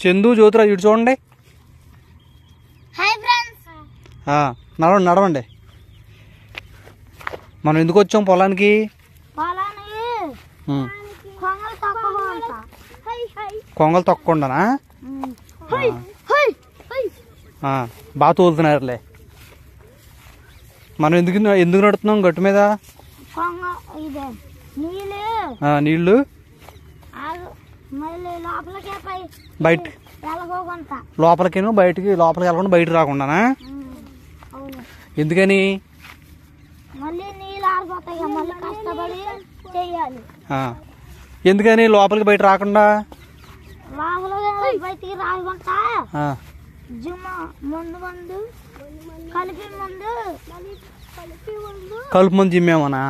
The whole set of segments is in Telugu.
చందు జ్యోతిరాజు ఇటు చూడండి. నడవండి నడవండి. మనం ఎందుకు వచ్చాం పొలానికి? కొంగలు తొక్కకుండానా? బాగా తోలుతున్నారులే. మనం ఎందుకు నడుతున్నాం గట్టు మీద? నీళ్ళు బయట లోపలికి బయటికి వెళ్ళకుండా బయట రాకుండానా? ఎందుకని? ఎందుకని లోపలికి బయట రాకుండా? కలుపు మంది జిమ్మేమనా?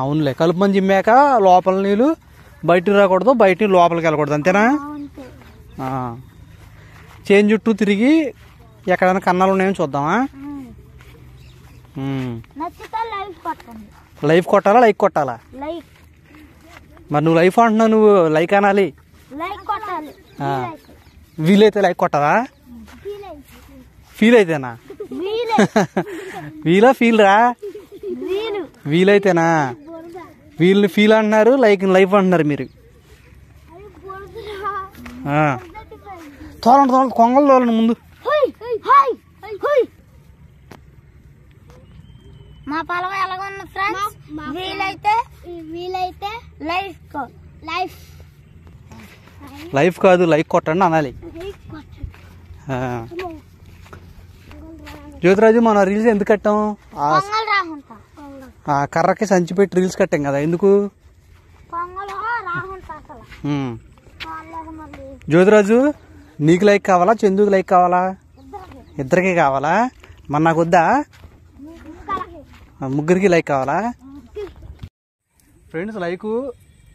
అవునులే, కలుపు మంది జిమ్మాక లోపల నీళ్ళు బయటికి రాకూడదు, బయట లోపలికి వెళ్ళకూడదు, అంతేనా? చేను చుట్టూ తిరిగి ఎక్కడైనా కన్నాలు ఉన్నాయని చూద్దామా? లైఫ్ కొట్టాలా లైక్ కొట్టాలా? మరి నువ్వు లైఫ్ అంటున్నావు, నువ్వు లైక్ అనాలి. వీలైతే లైక్ కొట్టాలా? ఫీల్ అయితేనా? వీలా ఫీల్ రా? వీలైతేనా? వీళ్ళని ఫీల్ అంటున్నారు, లైఫ్ అంటున్నారు మీరు. తోలండి తోలండి, కొంగలు తోలండి ముందు. మా పొలం ఎలాగుంది ఫ్రెండ్స్? వీలైతే లైఫ్ కాదు లైక్ కొట్టండి అనాలి. జ్యోతిరాజు, మన రీల్స్ ఎందుకు కట్టాం? కర్రకి సంచి పెట్టి రీల్స్ కట్టాం కదా, ఎందుకు? జ్యోతిరాజు, నీకు లైక్ కావాలా చందుకి లైక్ కావాలా? ఇద్దరికి కావాలా? మరి నాకు వద్దా? ముగ్గురికి లైక్ కావాలా? ఫ్రెండ్స్, లైక్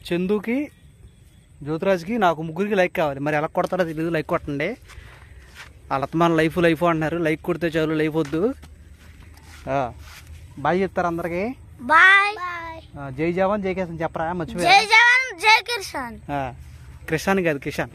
చందుకి జ్యోతిరాజుకి నాకు ముగ్గురికి లైక్ కావాలి. మరి ఎలా కొడతారో తెలియదు, లైక్ కొట్టండి. వాళ్ళ మన లైఫ్ అంటున్నారు, లైక్ కొడితే చాలు, లైఫ్ వద్దు. బాయ్ చెప్తారు అందరికి. జై జవాన్ జై కిసాన్ చెప్పరా? మర్చిపోయా. జై జవాన్ జై కిసాన్. కిసాన్ కాదు కిషాన్.